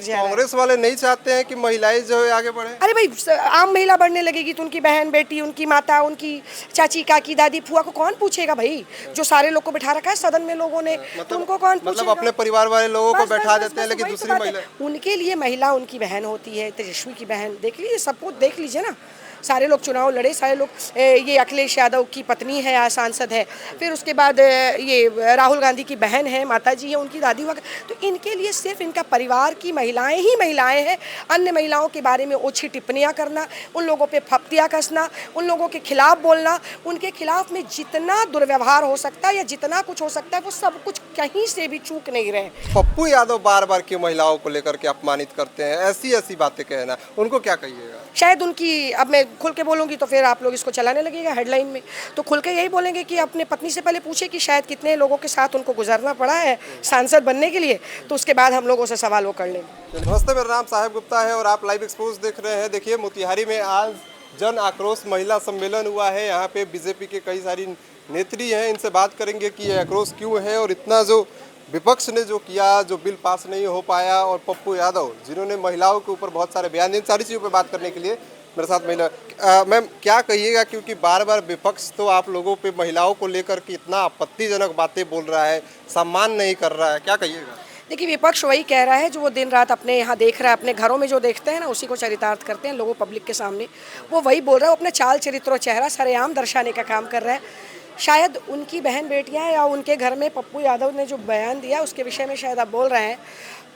कांग्रेस वाले नहीं चाहते हैं कि महिलाएं जो है आगे बढ़े। अरे भाई, आम महिला बढ़ने लगेगी तो उनकी बहन बेटी, उनकी माता, उनकी चाची काकी दादी फुआ को कौन पूछेगा भाई? जो सारे लोग को बैठा रखा है सदन में लोगों ने, तो उनको कौन पूछेगा? मतलब अपने परिवार वाले लोगों को बस बैठा बस बस देते हैं, बस लेकिन वही तो दूसरी बात है। महिला उनके लिए महिला उनकी बहन होती है, तेजस्वी की बहन। देख लीजिए, सबको देख लीजिए ना, सारे लोग चुनाव लड़े, सारे लोग। ये अखिलेश यादव की पत्नी है, आज सांसद है। फिर उसके बाद ये राहुल गांधी की बहन है, माता जी है, उनकी दादी हुआ। तो इनके लिए सिर्फ इनका परिवार की महिलाएं ही महिलाएं हैं। अन्य महिलाओं के बारे में ओछी टिप्पणियां करना, उन लोगों पे फप्तियां कसना, उन लोगों के खिलाफ बोलना, उनके खिलाफ में जितना दुर्व्यवहार हो सकता है या जितना कुछ हो सकता है, वो सब कुछ कहीं से भी चूक नहीं रहे। पप्पू यादव बार बार क्यों महिलाओं को लेकर के अपमानित करते हैं, ऐसी ऐसी बातें कहना, उनको क्या कहिएगा? शायद उनकी, अब मैं खुल के बोलूँगी तो फिर आप लोग इसको चलाने लगेगा हेडलाइन में, तो खुल के यही बोलेंगे कि अपने पत्नी से पहले पूछे कि शायद कितने लोगों के साथ उनको गुजरना पड़ा है सांसद बनने के लिए, तो उसके बाद हम लोगों से सवाल वो कर लेंगे। नमस्ते, मेरा नाम साहेब गुप्ता है और आप लाइव एक्सपोज देख रहे हैं। देखिए, मोतिहारी में आज जन आक्रोश महिला सम्मेलन हुआ है। यहाँ पे बीजेपी के कई सारी नेत्री हैं, इनसे बात करेंगे कि ये आक्रोश क्यों है और इतना जो विपक्ष ने जो किया, जो बिल पास नहीं हो पाया, और पप्पू यादव जिन्होंने महिलाओं के ऊपर बहुत सारे बयान दिए, सारी चीज़ों पर बात करने के लिए मेरे साथ महिला। मैम, क्या कहिएगा, क्योंकि बार बार विपक्ष तो आप लोगों पे महिलाओं को लेकर के इतना आपत्तिजनक बातें बोल रहा है, सम्मान नहीं कर रहा है, क्या कहिएगा? देखिए, विपक्ष वही कह रहा है जो वो दिन रात अपने यहाँ देख रहा है, अपने घरों में जो देखते हैं ना, उसी को चरितार्थ करते हैं लोगों पब्लिक के सामने। वो वही बोल रहा है, वो अपना चाल चरित्र और चेहरा सरेआम दर्शाने का काम कर रहा है। शायद उनकी बहन बेटियां या उनके घर में पप्पू यादव ने जो बयान दिया उसके विषय में शायद आप बोल रहे हैं,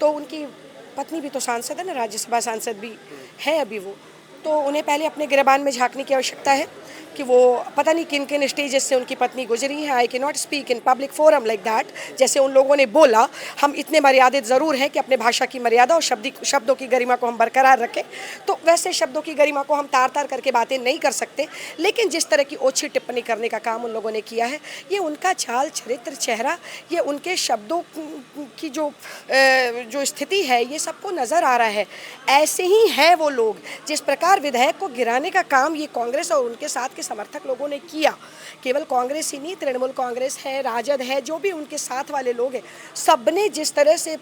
तो उनकी पत्नी भी तो सांसद है ना, राज्यसभा सांसद भी है अभी वो, तो उन्हें पहले अपने गिरबान में झांकने की आवश्यकता है कि वो पता नहीं किन किन स्टेजेस से उनकी पत्नी गुजरी है। I can not speak in public forum like that. जैसे उन लोगों ने बोला, हम इतने मर्यादित ज़रूर हैं कि अपने भाषा की मर्यादा और शब्दों की गरिमा को हम बरकरार रखें, तो वैसे शब्दों की गरिमा को हम तार तार करके बातें नहीं कर सकते। लेकिन जिस तरह की ओछी टिप्पणी करने का काम उन लोगों ने किया है, ये उनका चाल चरित्र चेहरा, ये उनके शब्दों की जो स्थिति है, ये सबको नज़र आ रहा है। ऐसे ही है वो लोग जिस प्रकार विधेयक को गिराने का काम ये कांग्रेस और उनके साथ समर्थक लोगों ने किया। केवल कांग्रेस ही नहीं, तृणमूल कांग्रेस है, राजद है, जो भी उनके साथ वाले लोग हैं, सबने जिस तरह से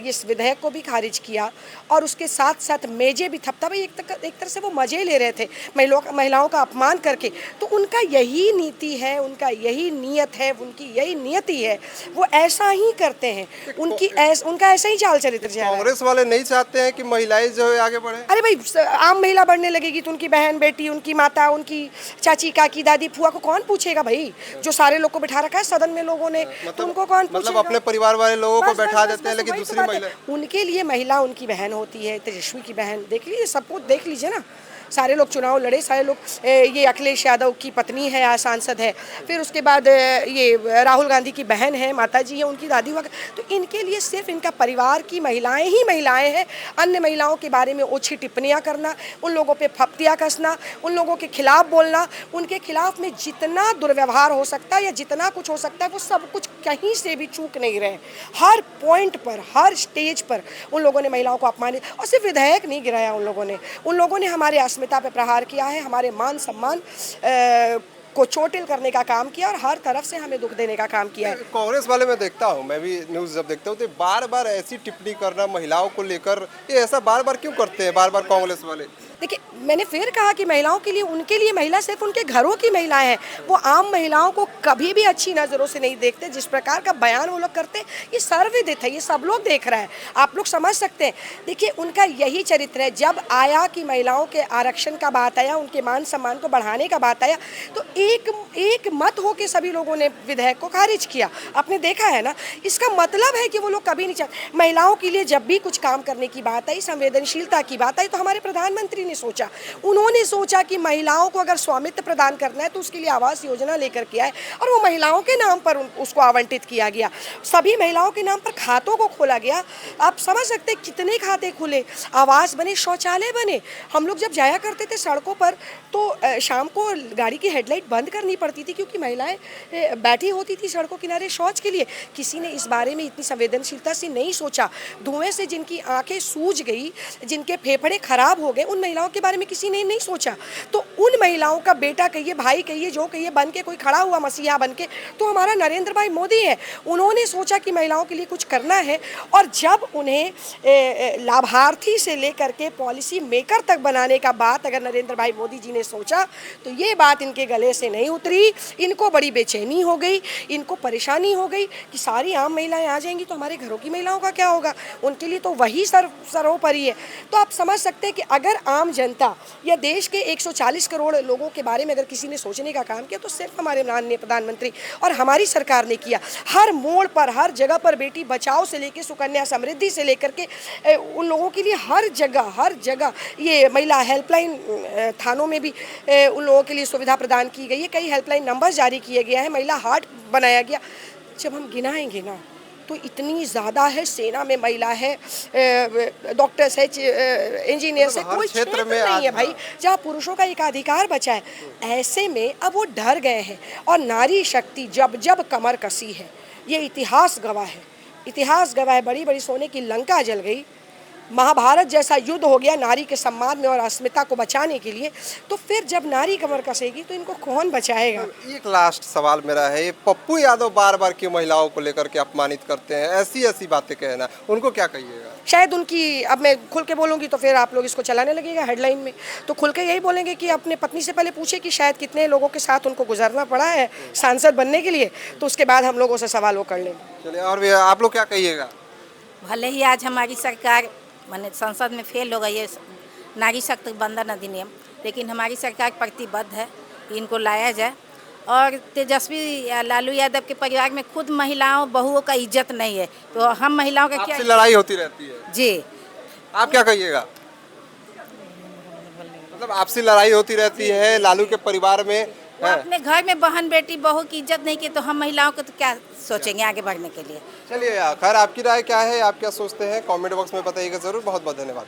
इस विधेयक को भी खारिज किया और उसके साथ साथ मेजे भी थपथपा, एक तरह से वो मजे ले रहे थे महिलाओं का अपमान करके। तो उनका यही नीति है, उनका यही नियत है, उनकी यही नियति है, वो ऐसा ही करते हैं। उनका ऐसा ही चाल चरित्र है। कांग्रेस वाले नहीं चाहते हैं कि महिलाएं जो है आगे बढ़े। अरे भाई, आम महिला बढ़ने लगेगी तो उनकी बहन बेटी, उनकी माता, उनकी चाची काकी दादी फुआ को कौन पूछेगा भाई? जो सारे लोग को बैठा रखा है सदन में लोगों ने, तो उनको कौन पूछेगा? मतलब अपने परिवार वाले लोगों को बैठा देते हैं, लेकिन वही तो दूसरी बात महिला है। उनके लिए महिला उनकी बहन होती है, तेजस्वी की बहन। देख लीजिए, सबको देख लीजिए ना, सारे लोग चुनाव लड़े, सारे लोग। ये अखिलेश यादव की पत्नी है, आज सांसद है। फिर उसके बाद ये राहुल गांधी की बहन है, माता जी है, उनकी दादी हुआ। तो इनके लिए सिर्फ इनका परिवार की महिलाएं ही महिलाएं हैं। अन्य महिलाओं के बारे में ओछी टिप्पणियां करना, उन लोगों पे फप्तियां कसना, उन लोगों के खिलाफ बोलना, उनके खिलाफ में जितना दुर्व्यवहार हो सकता है या जितना कुछ हो सकता है, वो सब कुछ कहीं से भी चूक नहीं रहे। हर पॉइंट पर, हर स्टेज पर उन लोगों ने महिलाओं को अपमानित, और सिर्फ विधेयक नहीं गिराया उन लोगों ने हमारे अस्मिता पे प्रहार किया है, हमारे मान सम्मान को चोटिल करने का काम किया और हर तरफ से हमें दुख देने का काम किया है। कांग्रेस वाले मैं देखता हूँ, मैं भी न्यूज़ जब देखता हूँ तो बार बार ऐसी टिप्पणी करना महिलाओं को लेकर, ये ऐसा बार बार क्यों करते हैं बार बार कांग्रेस वाले? देखिए, मैंने फिर कहा कि महिलाओं के लिए, उनके लिए महिला सिर्फ उनके घरों की महिलाएं हैं। वो आम महिलाओं को कभी भी अच्छी नज़रों से नहीं देखते। जिस प्रकार का बयान वो लोग करते हैं, ये सर्वविदित है, ये सब लोग देख रहे हैं, आप लोग समझ सकते हैं। देखिए, उनका यही चरित्र है। जब आया कि महिलाओं के आरक्षण का बात आया, उनके मान सम्मान को बढ़ाने का बात आया, तो एक मत हो के सभी लोगों ने विधेयक को खारिज किया। आपने देखा है ना, इसका मतलब है कि वो लोग कभी नहीं चाहते। महिलाओं के लिए जब भी कुछ काम करने की बात आई, संवेदनशीलता की बात आई, तो हमारे प्रधानमंत्री ने सोचा, उन्होंने सोचा कि महिलाओं को अगर स्वामित्व प्रदान करना है तो उसके लिए आवास योजना लेकर के आए, और वो महिलाओं के नाम पर उसको आवंटित किया गया। सभी महिलाओं के नाम पर खातों को खोला गया। आप समझ सकते हैं कितने खाते खुले, आवास बने, शौचालय बने। हम लोग जब जाया करते थे सड़कों पर, तो शाम को गाड़ी की हेडलाइट बंद करनी पड़ती थी क्योंकि महिलाएं बैठी होती थी सड़कों किनारे शौच के लिए। किसी ने इस बारे में इतनी संवेदनशीलता से नहीं सोचा। धुएं से जिनकी आंखें सूज गई, जिनके फेफड़े खराब हो गए, उन महिलाओं के बारे में किसी ने नहीं सोचा। तो उन महिलाओं का बेटा कहिए, भाई कहिए, जो कहिए, बन के कोई खड़ा हुआ मसीहा बन के, तो हमारा नरेंद्र भाई मोदी है। उन्होंने सोचा कि महिलाओं के लिए कुछ करना है, और जब उन्हें लाभार्थी से लेकर के पॉलिसी मेकर तक बनाने का बात अगर नरेंद्र भाई मोदी जी ने सोचा, तो ये बात इनके गले से नहीं उतरी। इनको बड़ी बेचैनी हो गई, इनको परेशानी हो गई कि सारी आम महिलाएं आ जाएंगी तो हमारे घरों की महिलाओं का क्या होगा। उनके लिए तो वही सर्वोपरि है। तो आप समझ सकते हैं कि अगर आम जनता या देश के 140 करोड़ लोगों के बारे में अगर किसी ने सोचने का काम किया, तो सिर्फ हमारे माननीय प्रधानमंत्री और हमारी सरकार ने किया। हर मोड़ पर, हर जगह पर बेटी बचाओ से लेकर सुकन्या समृद्धि से लेकर के उन लोगों के लिए हर जगह ये महिला हेल्पलाइन, थानों में भी उन लोगों के लिए सुविधा प्रदान की गई है। कई हेल्पलाइन नंबर जारी किए गए हैं, महिला हाट बनाया गया। जब हम गिनाएंगे ना तो इतनी ज़्यादा है। सेना में महिला है, डॉक्टर्स है, इंजीनियर्स है, कोई क्षेत्र में नहीं है भाई जहाँ पुरुषों का एक अधिकार बचा है। ऐसे में अब वो डर गए हैं, और नारी शक्ति जब जब कमर कसी है, ये इतिहास गवाह है। इतिहास गवाह है। बड़ी बड़ी सोने की लंका जल गई, महाभारत जैसा युद्ध हो गया नारी के सम्मान में और अस्मिता को बचाने के लिए। तो फिर जब नारी कमर कसेगी तो इनको कौन बचाएगा। एक लास्ट सवाल मेरा है, ये पप्पू यादव बार बार क्यों महिलाओं को लेकर के अपमानित करते हैं, ऐसी बातें कहना, उनको क्या कहिएगा। शायद उनकी, अब मैं खुल के बोलूँगी तो फिर आप लोग इसको चलाने लगेगा हेडलाइन में, तो खुल के यही बोलेंगे कि अपने पत्नी से पहले पूछे कि शायद कितने लोगों के साथ उनको गुजरना पड़ा है सांसद बनने के लिए, तो उसके बाद हम लोगों से सवाल वो कर लेंगे। चलिए, और भी आप लोग क्या कहिएगा। भले ही आज हमारी सरकार माने संसद में फेल हो गई है नारी शक्ति बंधन अधिनियम, लेकिन हमारी सरकार प्रतिबद्ध है कि इनको लाया जाए। और तेजस्वी लालू यादव के परिवार में खुद महिलाओं बहुओं का इज्जत नहीं है, तो हम महिलाओं का क्या लड़ाई होती रहती है जी। आप क्या कहिएगा। मतलब आपसी लड़ाई होती रहती है लालू के परिवार में, वो अपने घर में बहन बेटी बहू की इज्जत नहीं की, तो हम महिलाओं को तो क्या सोचेंगे आगे बढ़ने के लिए। चलिए, खैर आपकी राय क्या है, आप क्या सोचते हैं, कमेंट बॉक्स में बताइएगा जरूर। बहुत बहुत धन्यवाद।